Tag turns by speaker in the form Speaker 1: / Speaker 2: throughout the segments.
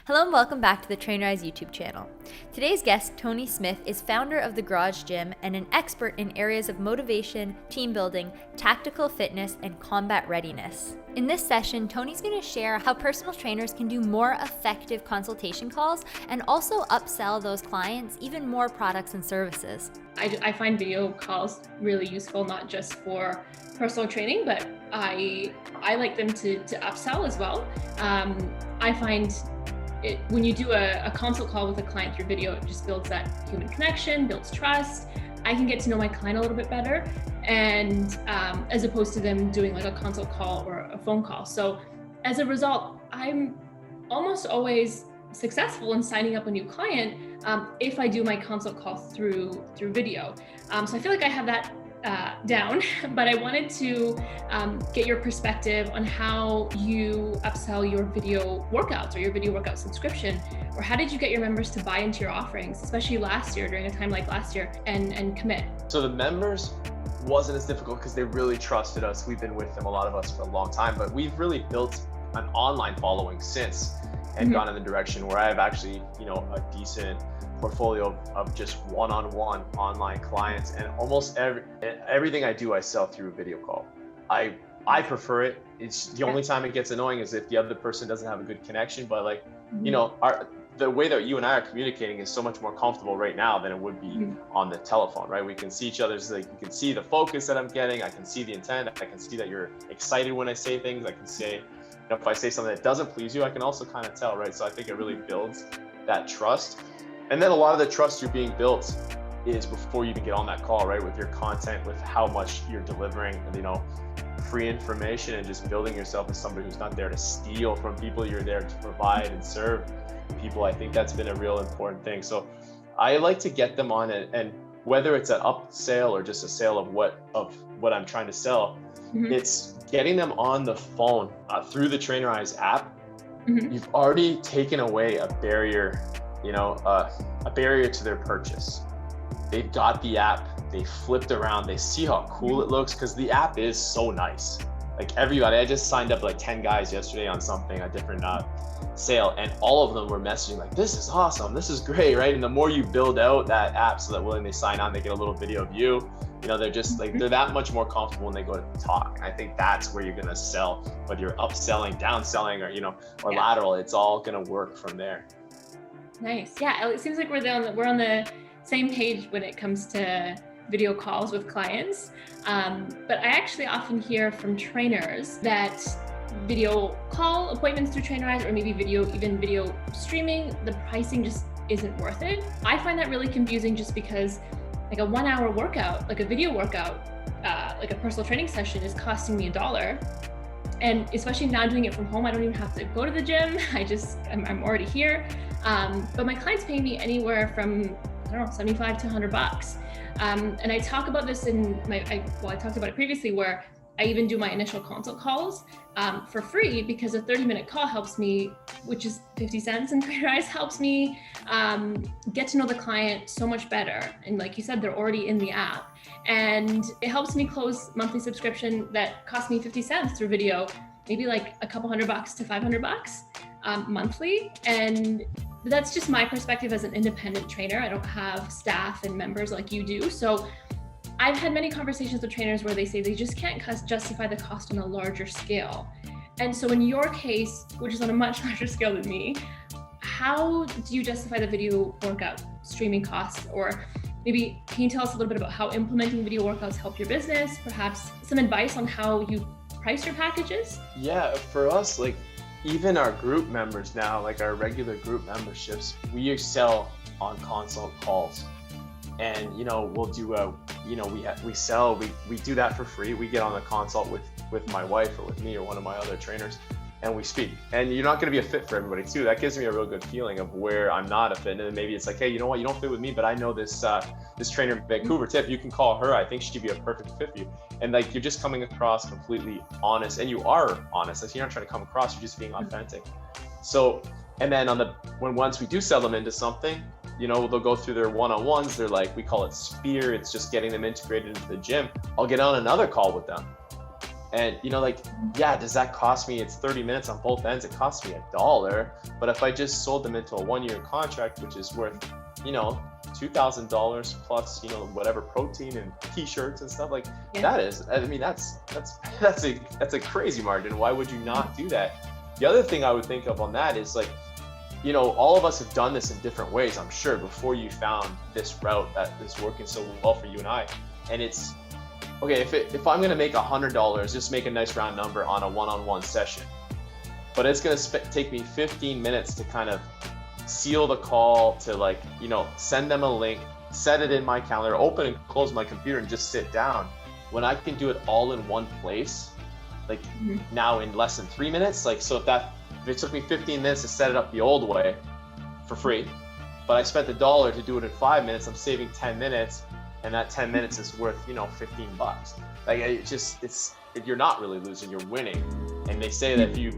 Speaker 1: Hello and welcome back to the Trainerize YouTube channel. Today's guest, Tony Smith, is founder of The Garage Gym and an expert in areas of motivation, team building, tactical fitness, and combat readiness. In this session, Tony's going to share how personal trainers can do more effective consultation calls and also upsell those clients even more products and services.
Speaker 2: I find video calls really useful, not just for personal training, but I like them to upsell as well. I find when you do a consult call with a client through video, it just builds that human connection, builds trust. I can get to know my client a little bit better, and as opposed to them doing like a consult call or a phone call. So as a result, I'm almost always successful in signing up a new client if I do my consult call through video. So I feel like I have that down, but I wanted to get your perspective on how you upsell your video workouts or your video workout subscription, or how did you get your members to buy into your offerings, especially last year, during a time like last year, and commit?
Speaker 3: So the members wasn't as difficult because they really trusted us. We've been with them, a lot of us, for a long time, but we've really built an online following since and gone in the direction where I have actually, a decent portfolio of just one-on-one online clients, and almost everything I do, I sell through a video call. I prefer it. It's the only time it gets annoying is if the other person doesn't have a good connection, but the way that you and I are communicating is so much more comfortable right now than it would be on the telephone, right? We can see each other's, you can see the focus that I'm getting. I can see the intent. I can see that you're excited when I say things. I can say, if I say something that doesn't please you, I can also kind of tell, right? So I think it really builds that trust. And then a lot of the trust you're being built is before you even get on that call, right? With your content, with how much you're delivering, free information, and just building yourself as somebody who's not there to steal from people. You're there to provide and serve people. I think that's been a real important thing. So I like to get them on it, and whether it's an upsell or just a sale of what I'm trying to sell, it's getting them on the phone through the Trainerize app. You've already taken away a barrier, a barrier to their purchase. They've got the app, they flipped around, they see how cool it looks, because the app is so nice. Like everybody, I just signed up like 10 guys yesterday on something, a different sale, and all of them were messaging like, this is awesome, this is great, right? And the more you build out that app so that when they sign on, they get a little video of you, they're just like, they're that much more comfortable when they go to talk. I think that's where you're gonna sell, whether you're upselling, downselling, or lateral, it's all gonna work from there.
Speaker 2: Nice. Yeah, it seems like we're on the same page when it comes to video calls with clients. But I actually often hear from trainers that video call appointments through Trainerize, or maybe even video streaming, the pricing just isn't worth it. I find that really confusing, just because like a 1 hour workout, like a video workout, like a personal training session is costing me $1. And especially now doing it from home, I don't even have to go to the gym. I'm already here. But my clients pay me anywhere from, $75 to $100. And I talk about this I talked about it previously, where I even do my initial consult calls for free, because a 30-minute call helps me, which is 50 cents in Trainerize, helps me get to know the client so much better. And like you said, they're already in the app. And it helps me close monthly subscription that cost me 50 cents through video, maybe like a couple $100 to $500 monthly. And that's just my perspective as an independent trainer. I don't have staff and members like you do. So I've had many conversations with trainers where they say they just can't justify the cost on a larger scale. And so in your case, which is on a much larger scale than me, how do you justify the video workout streaming costs? Or maybe can you tell us a little bit about how implementing video workouts help your business? Perhaps some advice on how you price your packages?
Speaker 3: Yeah, for us, even our group members now, like our regular group memberships, we sell on consult calls. And we'll do we do that for free. We get on a consult with my wife or with me or one of my other trainers, and we speak. And you're not going to be a fit for everybody too. That gives me a real good feeling of where I'm not a fit. And maybe it's like, hey, you know what, you don't fit with me, but I know this trainer in Vancouver, Tiff, you can call her. I think she could be a perfect fit for you. And you're just coming across completely honest, and you are honest. You're not trying to come across, you're just being authentic. So, and then once we do sell them into something, they'll go through their one-on-ones. They're like, we call it Spear. It's just getting them integrated into the gym. I'll get on another call with them. And like, yeah, does that cost me? It's 30 minutes on both ends. It costs me $1. But if I just sold them into a 1-year contract, which is worth, $2,000 plus, whatever protein and t-shirts and stuff, like that is, I mean, that's a crazy margin. Why would you not do that? The other thing I would think of on that is like, all of us have done this in different ways, I'm sure, before you found this route that is working so well for you and I. And it's, okay, if I'm gonna make $100, just make a nice round number on a one-on-one session, but it's gonna take me 15 minutes to kind of seal the call, to like, send them a link, set it in my calendar, open and close my computer and just sit down, when I can do it all in one place, like now in less than 3 minutes. Like, so if it took me 15 minutes to set it up the old way for free, but I spent $1 to do it in 5 minutes, I'm saving 10 minutes, and that 10 minutes is worth, $15. Like, you're not really losing, you're winning. And they say that if you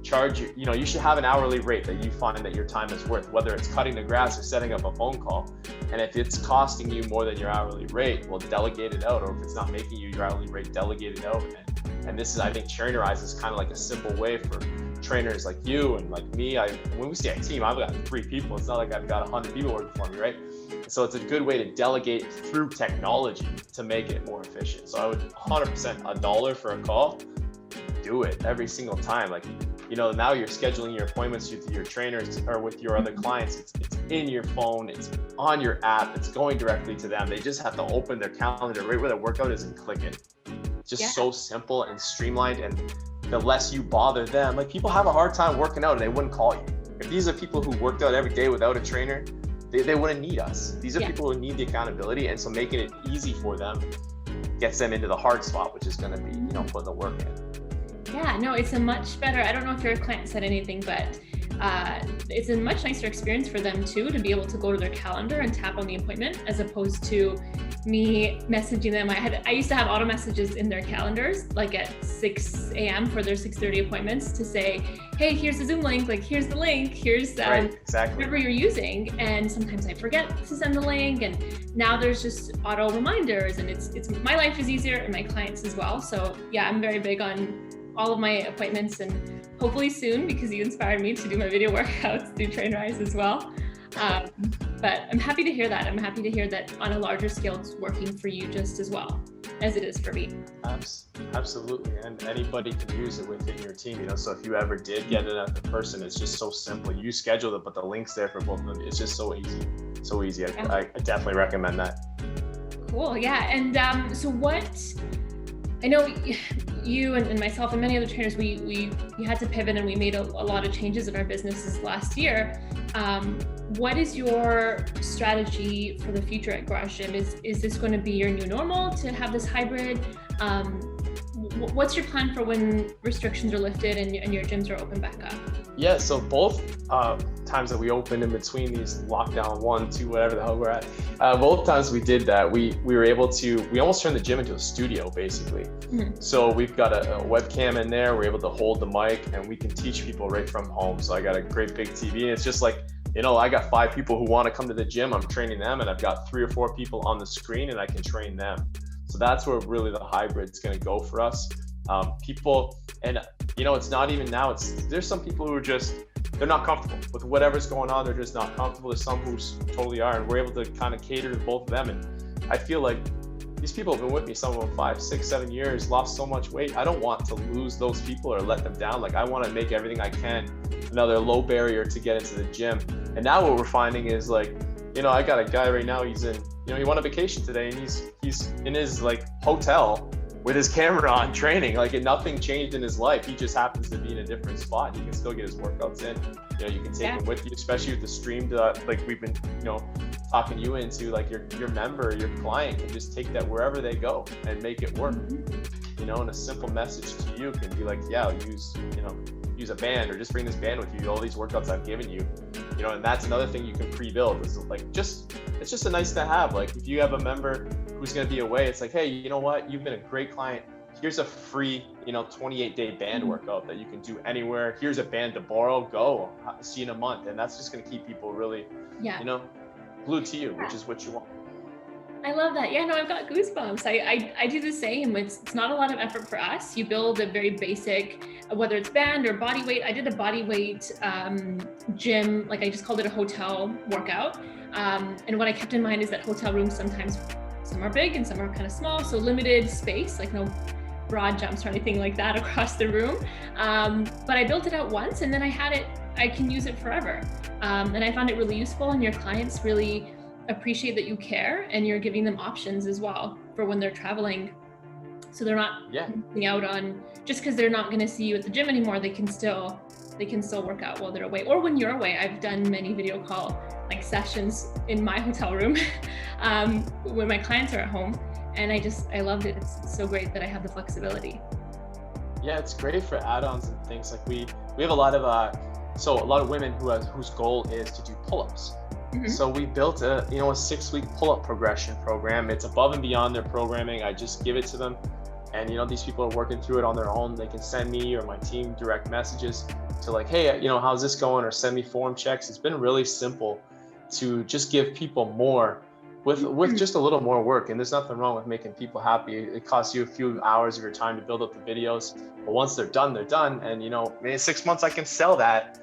Speaker 3: charge, you should have an hourly rate that you find that your time is worth, whether it's cutting the grass or setting up a phone call. And if it's costing you more than your hourly rate, well, delegate it out. Or if it's not making you your hourly rate, delegate it out. And this is, I think, Trainerize is kind of like a simple way for trainers like you and like me. When we say a team, I've got 3 people. It's not like I've got 100 people working for me, right? So it's a good way to delegate through technology to make it more efficient. So I would 100% $1 for a call, do it every single time. Like, now you're scheduling your appointments with your trainers or with your other clients. It's in your phone, it's on your app, it's going directly to them. They just have to open their calendar right where the workout is and click it. It's just so simple and streamlined. And the less you bother them, like, people have a hard time working out and they wouldn't call you. If these are people who worked out every day without a trainer, they wouldn't need us. These are people who need the accountability. And so making it easy for them gets them into the hard spot, which is going to be, putting the work in.
Speaker 2: Yeah, no, it's a much better, I don't know if your client said anything, but it's a much nicer experience for them too, to be able to go to their calendar and tap on the appointment, as opposed to me messaging them. I used to have auto messages in their calendars, like at 6 a.m. for their 6:30 appointments, to say, hey, here's the Zoom link, like here's the link, here's whatever you're using. And sometimes I forget to send the link, and now there's just auto reminders, and it's my life is easier and my clients as well. So yeah, I'm very big on all of my appointments, and hopefully soon, because you inspired me to do my video workouts through Trainerize as well. But I'm happy to hear that. I'm happy to hear that on a larger scale, it's working for you just as well as it is for me.
Speaker 3: Absolutely. And anybody can use it within your team, so if you ever did get it at the person, it's just so simple. You schedule it, but the link's there for both of them. It's just so easy. So easy. I definitely recommend that.
Speaker 2: Cool. Yeah. And so I know you and myself and many other trainers, we had to pivot, and we made a lot of changes in our businesses last year. What is your strategy for the future at Garage Gym? Is this going to be your new normal to have this hybrid? What's your plan for when restrictions are lifted and your gyms are open back up?
Speaker 3: Yeah, so both times that we opened in between these lockdown 1, 2, whatever the hell we're at, both times we did that, we were able to, we almost turned the gym into a studio basically. Mm-hmm. So we've got a webcam in there, we're able to hold the mic, and we can teach people right from home. So I got a great big TV, and it's just like, I got 5 people who want to come to the gym, I'm training them, and I've got 3 or 4 people on the screen, and I can train them. So that's where really the hybrid's going to go for us. People, and it's not even now, there's some people who are just, they're not comfortable with whatever's going on. They're just not comfortable. There's some who totally are, and we're able to kind of cater to both of them. And I feel like these people have been with me, some of them 5, 6, 7 years, lost so much weight. I don't want to lose those people or let them down. Like, I want to make everything I can another low barrier to get into the gym. And now what we're finding is, like, I got a guy right now, he's in, he went on vacation today, and he's in his like hotel with his camera on training. Like, nothing changed in his life. He just happens to be in a different spot. He can still get his workouts in. You can take him with you, especially with the streamed, like we've been, talking you into, like your member, your client can just take that wherever they go and make it work. And a simple message to you can be like, yeah, use a band, or just bring this band with you. All these workouts I've given you, and that's another thing you can pre-build. Is like, it's just a nice to have. Like, if you have a member who's going to be away, it's like, hey, you know what? You've been a great client. Here's a free, 28-day band workout that you can do anywhere. Here's a band to borrow. Go. See you in a month. And that's just going to keep people really, glued to you, which is what you want.
Speaker 2: I love that. Yeah, no, I've got goosebumps. I do the same. It's not a lot of effort for us. You build a very basic, whether it's band or body weight. I did a body weight gym, like I just called it a hotel workout. And what I kept in mind is that hotel rooms sometimes, some are big and some are kind of small. So limited space, like no broad jumps or anything like that across the room. But I built it out once and then I can use it forever. And I found it really useful, and your clients really appreciate that you care and you're giving them options as well for when they're traveling. So they're not missing out on, just because they're not going to see you at the gym anymore, they can still work out while they're away. Or when you're away, I've done many video call like sessions in my hotel room when my clients are at home. And I loved it. It's so great that I have the flexibility.
Speaker 3: Yeah, it's great for add-ons and things. Like we have a lot of women whose goal is to do pull-ups. Mm-hmm. So we built a 6-week pull-up progression program. It's above and beyond their programming. I just give it to them, and these people are working through it on their own. They can send me or my team direct messages to like, hey, how's this going, or send me form checks. It's been really simple to just give people more with just a little more work. And there's nothing wrong with making people happy. It costs you a few hours of your time to build up the videos, but once they're done, they're done. And maybe in 6 months I can sell that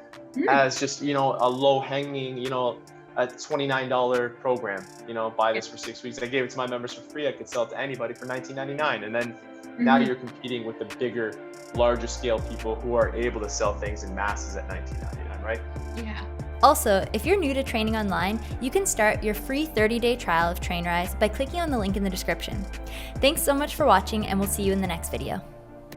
Speaker 3: as just a low hanging a $29 program. Buy this for 6 weeks. I gave it to my members for free. I could sell it to anybody for $19.99. And then now you're competing with the bigger, larger scale people who are able to sell things in masses at $19.99, right?
Speaker 2: Yeah.
Speaker 1: Also, if you're new to training online, you can start your free 30-day trial of TrainRise by clicking on the link in the description. Thanks so much for watching, and we'll see you in the next video.